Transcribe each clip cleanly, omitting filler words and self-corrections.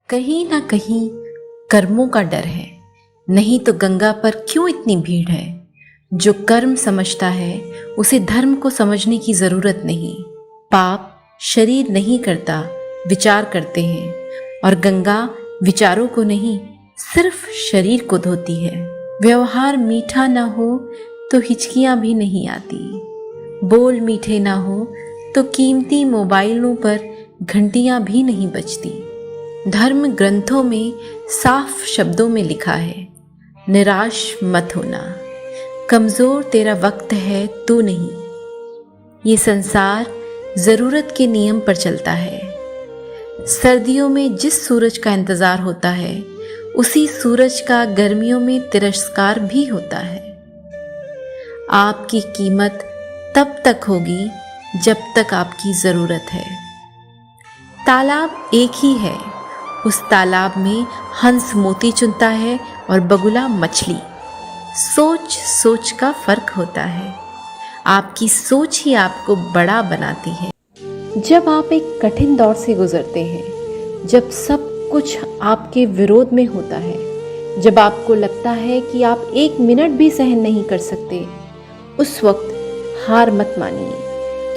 कहीं ना कहीं कर्मों का डर है, नहीं तो गंगा पर क्यों इतनी भीड़ है। जो कर्म समझता है उसे धर्म को समझने की जरूरत नहीं। पाप शरीर नहीं करता, विचार करते हैं, और गंगा विचारों को नहीं, सिर्फ शरीर को धोती है। व्यवहार मीठा ना हो तो हिचकियां भी नहीं आती, बोल मीठे ना हो तो कीमती मोबाइलों पर घंटियां भी नहीं बजती। धर्म ग्रंथों में साफ शब्दों में लिखा है, निराश मत होना, कमजोर तेरा वक्त है तू नहीं। ये संसार जरूरत के नियम पर चलता है। सर्दियों में जिस सूरज का इंतजार होता है, उसी सूरज का गर्मियों में तिरस्कार भी होता है। आपकी कीमत तब तक होगी जब तक आपकी जरूरत है। तालाब एक ही है, उस तालाब में हंस मोती चुनता है और बगुला मछली। सोच सोच का फर्क होता है। आपकी सोच ही आपको बड़ा बनाती है। जब आप एक कठिन दौर से गुजरते हैं, जब सब कुछ आपके विरोध में होता है, जब आपको लगता है कि आप एक मिनट भी सहन नहीं कर सकते, उस वक्त हार मत मानिए,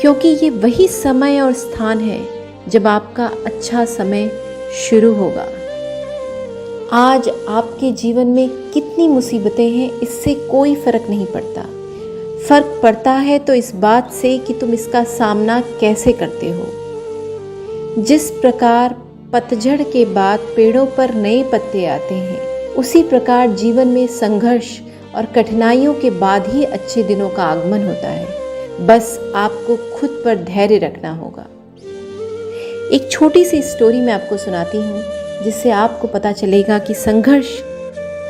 क्योंकि ये वही समय और स्थान है जब आपका अच्छा समय शुरू होगा। आज आपके जीवन में कितनी मुसीबतें हैं, इससे कोई फर्क नहीं पड़ता। फर्क पड़ता है तो इस बात से कि तुम इसका सामना कैसे करते हो। जिस प्रकार पतझड़ के बाद पेड़ों पर नए पत्ते आते हैं, उसी प्रकार जीवन में संघर्ष और कठिनाइयों के बाद ही अच्छे दिनों का आगमन होता है। बस आपको खुद पर धैर्य रखना होगा। एक छोटी सी स्टोरी मैं आपको सुनाती हूँ, जिससे आपको पता चलेगा कि संघर्ष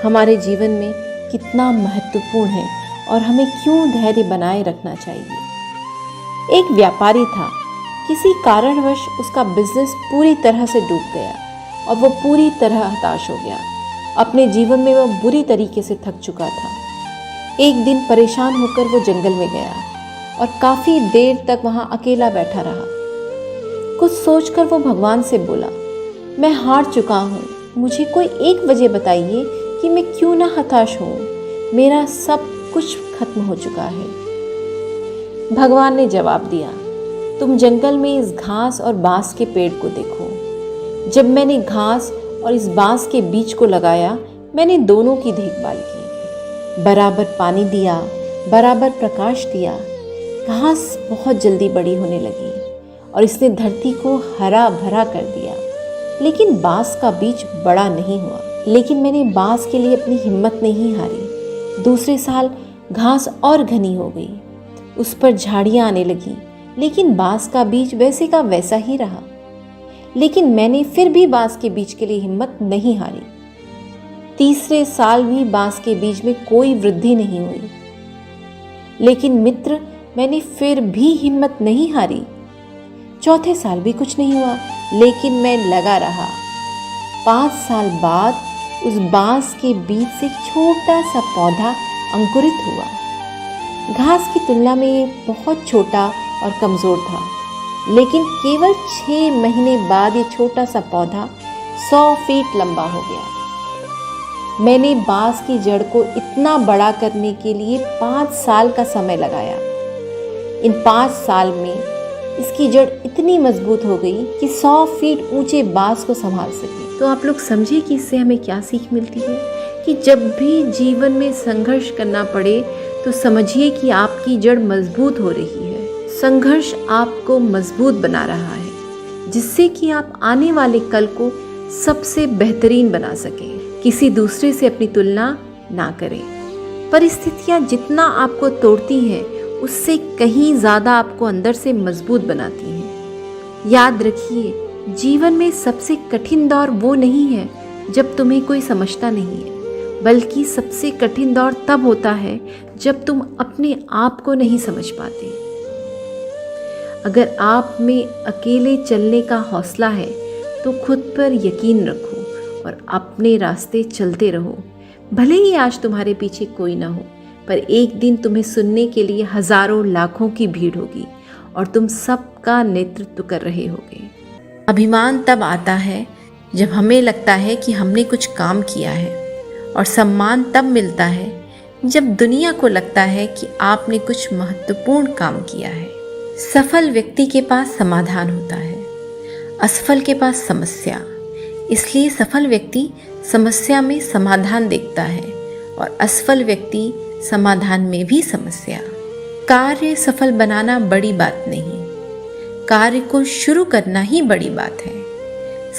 हमारे जीवन में कितना महत्वपूर्ण है और हमें क्यों धैर्य बनाए रखना चाहिए। एक व्यापारी था, किसी कारणवश उसका बिजनेस पूरी तरह से डूब गया और वो पूरी तरह हताश हो गया। अपने जीवन में वह बुरी तरीके से थक चुका था। एक दिन परेशान होकर वो जंगल में गया और काफ़ी देर तक वहाँ अकेला बैठा रहा। कुछ सोचकर वो भगवान से बोला, मैं हार चुका हूँ, मुझे कोई एक वजह बताइए कि मैं क्यों ना हताश हूँ। मेरा सब कुछ खत्म हो चुका है। भगवान ने जवाब दिया, तुम जंगल में इस घास और बांस के पेड़ को देखो। जब मैंने घास और इस बांस के बीज को लगाया, मैंने दोनों की देखभाल की, बराबर पानी दिया, बराबर प्रकाश दिया। घास बहुत जल्दी बड़ी होने लगी और इसने धरती को हरा भरा कर दिया, लेकिन बांस का बीज बड़ा नहीं हुआ। लेकिन मैंने बांस के लिए अपनी हिम्मत नहीं हारी। दूसरे साल घास और घनी हो गई, उस पर झाड़ियाँ आने लगी, लेकिन बांस का बीज वैसे का वैसा ही रहा। लेकिन मैंने फिर भी बांस के बीज के लिए हिम्मत नहीं हारी। तीसरे साल भी बांस के बीज में कोई वृद्धि नहीं हुई, लेकिन मित्र, मैंने फिर भी हिम्मत नहीं हारी। चौथे साल भी कुछ नहीं हुआ, लेकिन मैं लगा रहा। 5 साल बाद उस बांस के बीज से एक छोटा सा पौधा अंकुरित हुआ। घास की तुलना में ये बहुत छोटा और कमज़ोर था, लेकिन केवल 6 महीने बाद ये छोटा सा पौधा 100 फीट लंबा हो गया। मैंने बांस की जड़ को इतना बड़ा करने के लिए 5 साल का समय लगाया। इन 5 साल में इसकी जड़ इतनी मजबूत हो गई कि 100 फीट ऊंचे बांस को संभाल सके। तो आप लोग समझे कि इससे हमें क्या सीख मिलती है कि जब भी जीवन में संघर्ष करना पड़े तो समझिए कि आपकी जड़ मजबूत हो रही है। संघर्ष आपको मजबूत बना रहा है, जिससे कि आप आने वाले कल को सबसे बेहतरीन बना सकें। किसी दूसरे से अपनी तुलना ना करें। परिस्थितियाँ जितना आपको तोड़ती हैं, उससे कहीं ज़्यादा आपको अंदर से मजबूत बनाती हैं। याद रखिए, जीवन में सबसे कठिन दौर वो नहीं है जब तुम्हें कोई समझता नहीं है, बल्कि सबसे कठिन दौर तब होता है जब तुम अपने आप को नहीं समझ पाते। अगर आप में अकेले चलने का हौसला है तो खुद पर यकीन रखो और अपने रास्ते चलते रहो। भले ही आज तुम्हारे पीछे कोई ना हो, पर एक दिन तुम्हें सुनने के लिए हजारों लाखों की भीड़ होगी और तुम सबका नेतृत्व कर रहे होगे। अभिमान तब आता है जब हमें लगता है कि हमने कुछ काम किया है, और सम्मान तब मिलता है जब दुनिया को लगता है कि आपने कुछ महत्वपूर्ण काम किया है। सफल व्यक्ति के पास समाधान होता है, असफल के पास समस्या। इसलिए सफल व्यक्ति समस्या में समाधान देखता है और असफल व्यक्ति समाधान में भी समस्या। कार्य सफल बनाना बड़ी बात नहीं, कार्य को शुरू करना ही बड़ी बात है।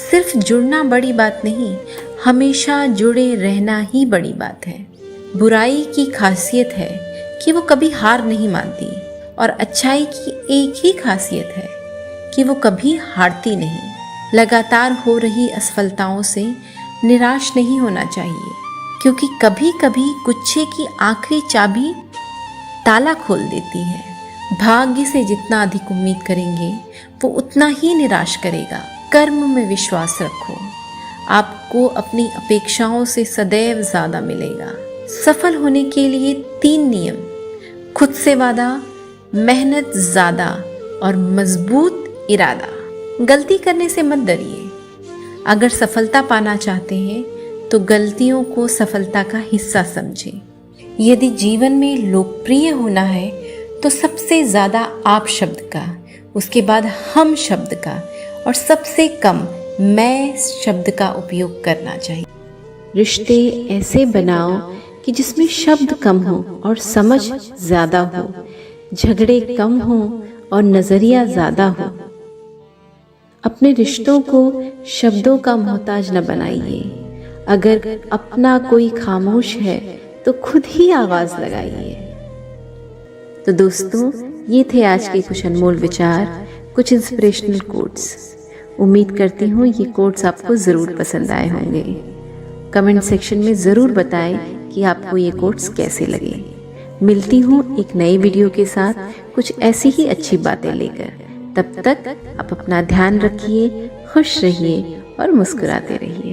सिर्फ जुड़ना बड़ी बात नहीं, हमेशा जुड़े रहना ही बड़ी बात है। बुराई की खासियत है कि वो कभी हार नहीं मानती, और अच्छाई की एक ही खासियत है कि वो कभी हारती नहीं। लगातार हो रही असफलताओं से निराश नहीं होना चाहिए, क्योंकि कभी कभी गुच्छे की आखिरी चाबी ताला खोल देती है। भाग्य से जितना अधिक उम्मीद करेंगे वो उतना ही निराश करेगा। कर्म में विश्वास रखो, आपको अपनी अपेक्षाओं से सदैव ज़्यादा मिलेगा। सफल होने के लिए 3 नियम: खुद से वादा, मेहनत ज़्यादा और मजबूत इरादा। गलती करने से मत डरिए। अगर सफलता पाना चाहते हैं तो गलतियों को सफलता का हिस्सा समझें। यदि जीवन में लोकप्रिय होना है तो सबसे ज़्यादा आप शब्द का, उसके बाद हम शब्द का और सबसे कम मैं शब्द का उपयोग करना चाहिए। रिश्ते ऐसे बनाओ कि जिसमें शब्द कम हो और समझ ज़्यादा हो, झगड़े कम हो और नज़रिया ज़्यादा हो। अपने रिश्तों को शब्दों का मोहताज न बनाइए। अगर अपना कोई खामोश है तो खुद ही आवाज़ लगाइए। तो दोस्तों, ये थे आज के कुछ अनमोल विचार, कुछ इंस्पिरेशनल कोट्स। उम्मीद करती हूँ ये कोट्स आपको ज़रूर पसंद आए होंगे। कमेंट सेक्शन में ज़रूर बताएं कि आपको ये कोट्स कैसे लगे। मिलती हूँ एक नई वीडियो के साथ कुछ ऐसी ही अच्छी बातें लेकर। तब तक आप अपना ध्यान रखिए, खुश रहिए और मुस्कुराते रहिए।